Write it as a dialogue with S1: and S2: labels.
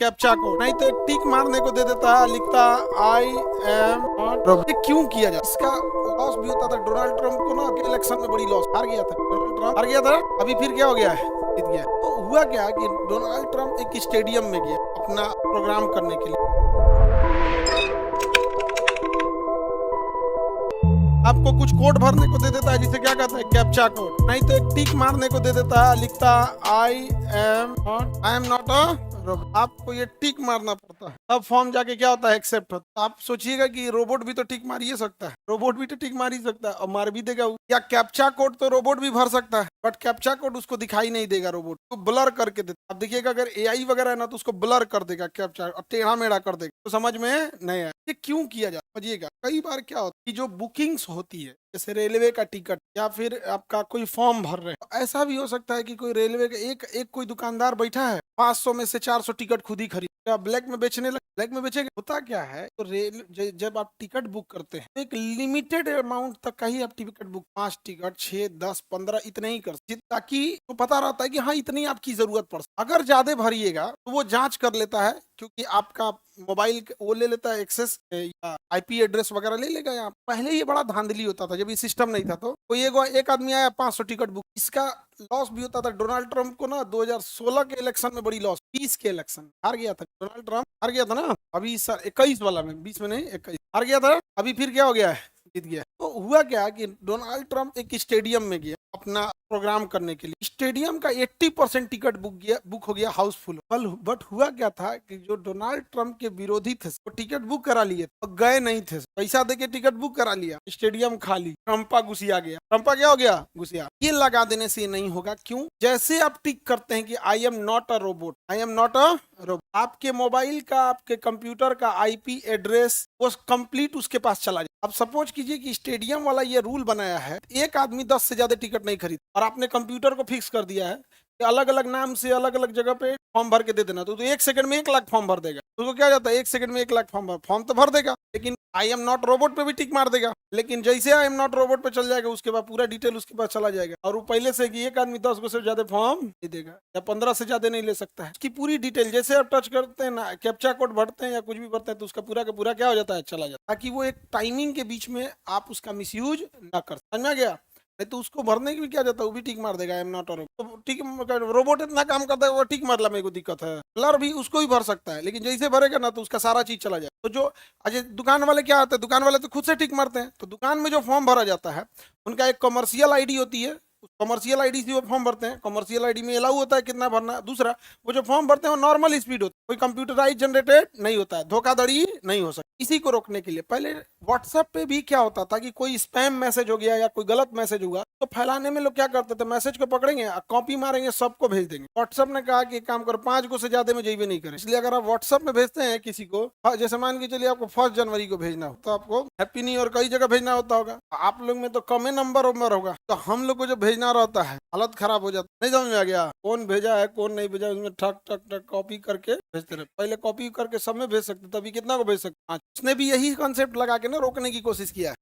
S1: Captcha को, नहीं तो एक टिक मारने को दे देता है, लिखता आई एम नॉट। ये क्यों किया जाता? इसका लॉस भी होता था डोनाल्ड ट्रंप को ना, इलेक्शन में बड़ी लॉस, हार गया था डोनाल्ड ट्रंप, हार गया था। अभी फिर क्या हो गया है, जीत गया। तो हुआ क्या कि डोनाल्ड ट्रंप एक स्टेडियम में गया अपना प्रोग्राम करने के लिए। आपको कुछ कोड भरने को दे देता है, जिसे क्या कहते हैं, कैप्चा कोड, नहीं तो एक टिक मारने को दे देता है, लिखता I am not a robot. आपको ये टिक मारना पड़ता है, तब फॉर्म जाके क्या होता है, एक्सेप्ट होता है। आप सोचिएगा कि रोबोट भी तो टिक मार ही सकता है, रोबोट भी तो टिक मार ही सकता है और मार भी देगा। या कैप्चा कोड तो रोबोट भी भर सकता है, बट कैप्चा कोड उसको दिखाई नहीं देगा, रोबोट को ब्लर करके देता। आप देखिएगा अगर एआई वगैरह है ना, तो उसको ब्लर कर देगा कैप्चा और टेढ़ा मेढ़ा कर देगा, तो समझ में नहीं आया ये क्यों किया जाता। समझिएगा कई बार क्या होता है कि जो बुकिंग्स होती है, जैसे रेलवे का टिकट या फिर आपका कोई फॉर्म भर रहे हैं, ऐसा भी हो सकता है कि कोई रेलवे का एक कोई दुकानदार बैठा है, 500 में से 400 टिकट खुद ही खरीद, क्या ब्लैक में बेचने लगे, ब्लैक में बेचेंगे। होता क्या है, तो जब आप टिकट बुक करते हैं, एक लिमिटेड अमाउंट तक का ही आप टिकट बुक, 5 टिकट, 6, 10, 15 इतने ही कर, ताकि तो पता रहता है कि हाँ इतनी आपकी जरूरत पड़। अगर ज्यादा भरिएगा तो वो जांच कर लेता है, क्योंकि आपका मोबाइल वो ले लेता है, एक्सेस या आईपी एड्रेस वगैरह ले लेगा। यहाँ पहले ये बड़ा धांधली होता था, जब ये सिस्टम नहीं था, तो कोई एक आदमी आया 500 टिकट बुक। इसका लॉस भी होता था डोनाल्ड ट्रंप को ना, 2016 के इलेक्शन में बड़ी लॉस, 20 के इलेक्शन हार गया था डोनाल्ड ट्रंप, हार गया था ना। अभी इस साल 21 वाला में, 20 में नहीं 21 हार गया था। अभी फिर क्या हो गया है, जीत गया। तो हुआ क्या कि डोनाल्ड ट्रंप एक स्टेडियम में गया अपना प्रोग्राम करने के लिए। स्टेडियम का 80% टिकट बुक हो गया, हाउसफुल। बट हुआ क्या था कि जो डोनाल्ड ट्रंप के विरोधी थे वो टिकट बुक करा लिए और गए नहीं थे, पैसा देके टिकट बुक करा लिया, स्टेडियम खाली, ट्रंपा घुसिया गया। ट्रंपा क्या हो गया, घुसिया। ये लगा देने से नहीं होगा। क्यों? जैसे आप टिक करते हैं कि I am not a robot, I am not a robot, आपके मोबाइल का, आपके कंप्यूटर का आईपी एड्रेस वो कंप्लीट उसके पास चला जाए। अब सपोज कीजिए कि स्टेडियम वाला ये रूल बनाया है, एक आदमी 10 से ज्यादा टिकट नहीं खरीद, और आपने कंप्यूटर को फिक्स कर दिया है कि अलग अलग नाम से अलग अलग जगह पे फॉर्म भर के दे देना, तो 1 सेकंड में 1 लाख फॉर्म भर देगा। उसको क्या जाता है, 1 सेकंड में 1 लाख फॉर्म तो भर देगा, लेकिन आई एम नॉट रोबोट पे भी टिक मार देगा। लेकिन जैसे आई एम नॉट रोबोट पे चल जाएगा, उसके बाद पूरा डिटेल उसके पास चला जाएगा, और वो पहले से कि एक आदमी 10 को से ज्यादा फॉर्म नहीं देगा या 15 से ज्यादा नहीं ले सकता है। उसकी पूरी डिटेल जैसे आप टच करते हैं ना, कैप्चा कोड भरते हैं या कुछ भी भरते हैं, तो उसका पूरा का पूरा क्या हो जाता है, चला जाता है, ताकि वो एक टाइमिंग के बीच में आप उसका मिसयूज ना कर। समझ में गया? नहीं तो उसको भरने की भी क्या जाता है, वो भी टिक मार देगा, I am not a robot. तो टिक, रोबोट इतना काम करता है, वो टिक मारला मेरे को दिक्कत है। ब्लर भी उसको ही भर सकता है, लेकिन जैसे भरेगा ना तो उसका सारा चीज चला जाए। तो जो अजय दुकान वाले क्या होते हैं, दुकान वाले तो खुद से टिक मारते हैं। तो दुकान में जो फॉर्म भरा जाता है, उनका एक कमर्शियल आईडी होती है, कमर्शियल आईडी से वो फॉर्म भरते हैं। कमर्शियल आईडी में अलाउ होता है कितना भरना। दूसरा, वो जो फॉर्म भरते हैं वो नॉर्मल स्पीड होता है, कोई कंप्यूटराइज जनरेटेड नहीं होता है, धोखाधड़ी नहीं हो सकती। इसी को रोकने के लिए पहले व्हाट्सएप पे भी क्या होता था कि कोई स्पैम मैसेज हो गया या कोई गलत मैसेज हुआ, तो फैलाने में लोग क्या करते थे, मैसेज को पकड़ेंगे, कॉपी मारेंगे, सबको भेज देंगे। व्हाट्सएप ने कहा कि काम करो, 5 को से ज्यादा में जेबे नहीं करें। इसलिए अगर आप व्हाट्सएप में भेजते हैं किसी को, जैसे मान के चलिए आपको 1 जनवरी को भेजना हो, तो आपको हैप्पी न्यू ईयर कई जगह भेजना होता होगा। आप लोग में तो कम ही नंबर होगा, तो हम लोग को जो भेजना रहता है हालत खराब हो जाता। नहीं समझ में आ गया कौन भेजा है कौन नहीं भेजा, उसमें ठक ठक ठक कॉपी करके भेजते रहे। पहले कॉपी करके सब में भेज सकते, तभी कितना को भेज सकते। उसने भी यही कॉन्सेप्ट लगा के ना रोकने की कोशिश किया है।